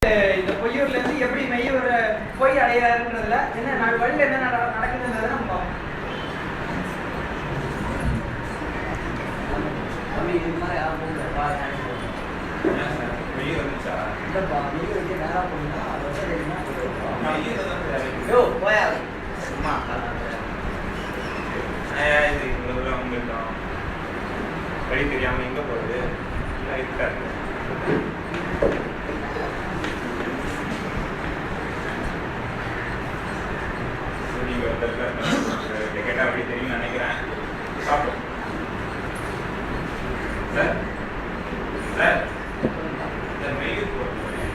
இந்த பொய்யூர்ல இருந்து எப்படி மெய்யூர் போய் அடையாதுன்றதுல என்ன வழியில் என்ன நடக்குதுன்றதை நம்ம பார்ப்போம். மெய்யூர் வந்துச்சா? இல்லப்பா, மெய்யூர் வச்சு நேராக போனீங்கன்னா போயா சும்மா இது இவ்வளோ வந்துட்டோம். வழி தெரியாமல் எங்கே போகிறது இருக்காது. நீங்கள் கேட்டால் அப்படி தெரியும்னு நினைக்கிறேன். சாப்பிடும் சார் சார் சார் மெய்யூர் போகிறது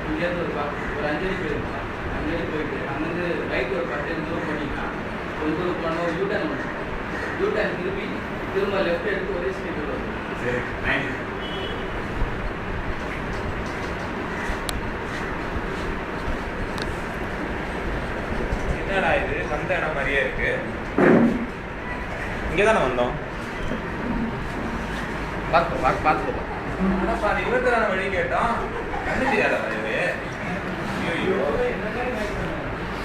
இங்கேருந்து ஒரு அஞ்சடி போயிருக்கோம். அஞ்சடி போயிட்டு அங்கேருந்து ரைட் ஒரு 10 தூரம் பண்ணிக்கலாம். கொஞ்சம் தூரம் போனால் ஒரு யூட்டர்ன் பண்ணுவோம். யூட்டர்ன் திரும்ப லெஃப்ட் எடுத்து ஒரே ஸ்ட்ரீட் வரும். சரி தேங்க்யூ. என்னடா இது வந்த இடம் மாதிரியே இருக்கு. இங்கே தானே வந்தோம். பார்த்துக்கோ. ஆனால் பாதி இருபத்தி வழி கேட்டோம். கண்ணு தெரியாதா இது? ஐயோ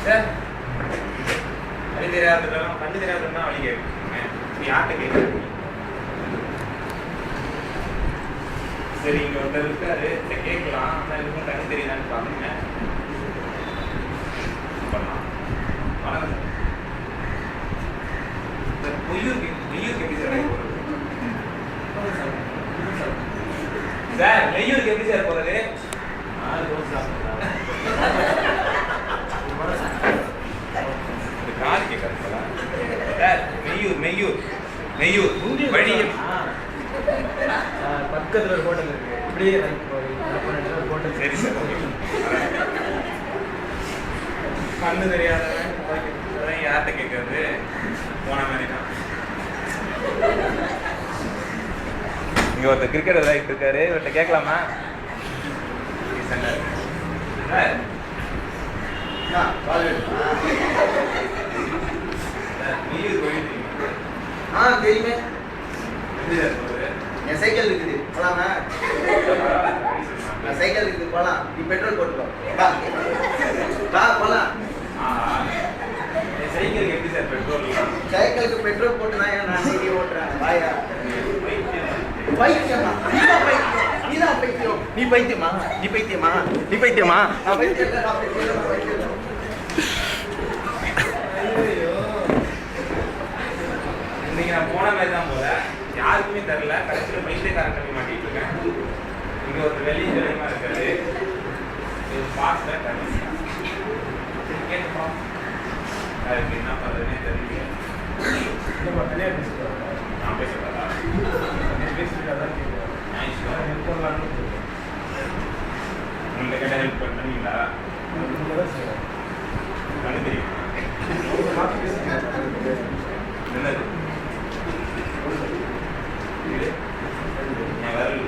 சார் வழி தெரியாததுலாம் கண்ணு தெரியாதுன்னா வழி கேட்குங்க. நீ யார்கிட்ட கேட்குறீங்க? சரி இங்கே ஒருத்தர் இருக்காரு, இதை கேட்கலாம். ஆனால் இதுக்கும் கண்ணு தெரியுதான்னு பாருங்க. பண்ணலாம். வணக்கம் சார். பொய்யூருக்கு எப்படி சார் போகிறது? சார் மெய்யூருக்கு எப்படி சார் போகிறது? காது கேட்கறா சார். மெய்யூர் வழி பக்கத்தில் ஒரு ஹோட்டல் இருக்கு. இப்படியே ஹோட்டல். சரி சார் கண்ணு தெரியாதவன் அதான் யார்கிட்ட கேட்கறது? போன மாதிரி தான். இங்கே ஒருத்தர் கிரிக்கெட் விளையாடிட்டு இருக்காரு, இவர்கிட்ட கேட்கலாமா? தெரியுமே. என் சைக்கிள் இருக்குது, போலாமா? சைக்கிள் இருக்குது, போலாம். நீ பெட்ரோல் போட்டுக்கோ. போலாம். சைக்கிளுக்கு எப்படி சார் பெட்ரோல்? சைக்கிளுக்கு பெட்ரோல் போட்டு நான் நீ ஓட்டுறேன். வாயா பைத்தியமா? நீதான் பைத்தியம். நீ பைத்தியமா? நான் பைத்தியம். இன்னைக்கு நான் போன மாதிரி தான் போல, யாருக்குமே தரல. கடைசியில் பைத்தியக்காரன் தண்ணி மாட்டிட்டு இருக்கேன். இங்க ஒரு வெளியமா இருக்காரு. பாஸ்ல தண்ணி கேட்டுப்பா. அதுக்கு என்ன பண்றதுன்னே தெரியல. நான் பேசுறதா? உங்களை கேட்ட ஹெல்ப் பண்ணுவீங்களா? பண்ண தெரியுமா? என்னது என் வரல.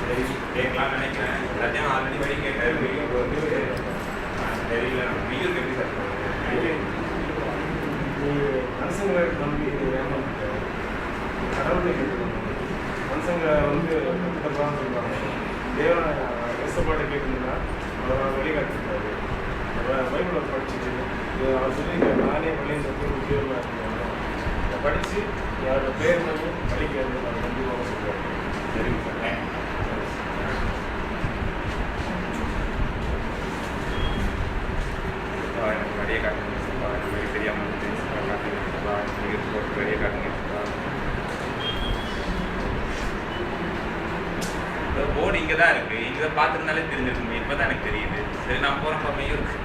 சரி கேட்கலாம்னு நினைக்கிறேன். எல்லாத்தையும் ஆல்ரெடி வழி கேட்டாரு. மெய்யூருக்கு வந்து தெரியல. மெய்யூருக்கு எப்படி சார் போகிறது? மனுஷங்களை நம்பி ஏமாந்துட்டாரு. கடவுளை கேட்கணும். மனுஷங்க வந்து கற்றுக்கலாம் சொல்லுவாங்க. தேவனை கஷ்டப்பாட்டை கேட்கணும்னா அவர் வழிகாட்டிருக்காரு. பைபிளை படிச்சுட்டு அவர் சொல்லி நானே பள்ளியில் உத்தியோகமாக இருக்காங்க. அதை படித்து யாரோட பேர் பண்ணி படிக்கிறது அதை கண்டிப்பாக சொல்லுவாங்க. சரிங்க சார். எனக்கு வழியை காட்டுங்க. எனக்கு வெளியே தெரியாமல் வெளியே காட்டுங்க. போர்டு இங்கே தான் இருக்குது. இங்கே பார்த்துருந்தாலே தெரிஞ்சிருக்குமே. இப்போ தான் எனக்கு தெரியுது. சரி நான் போகிறேன் மெய்யூருக்கு.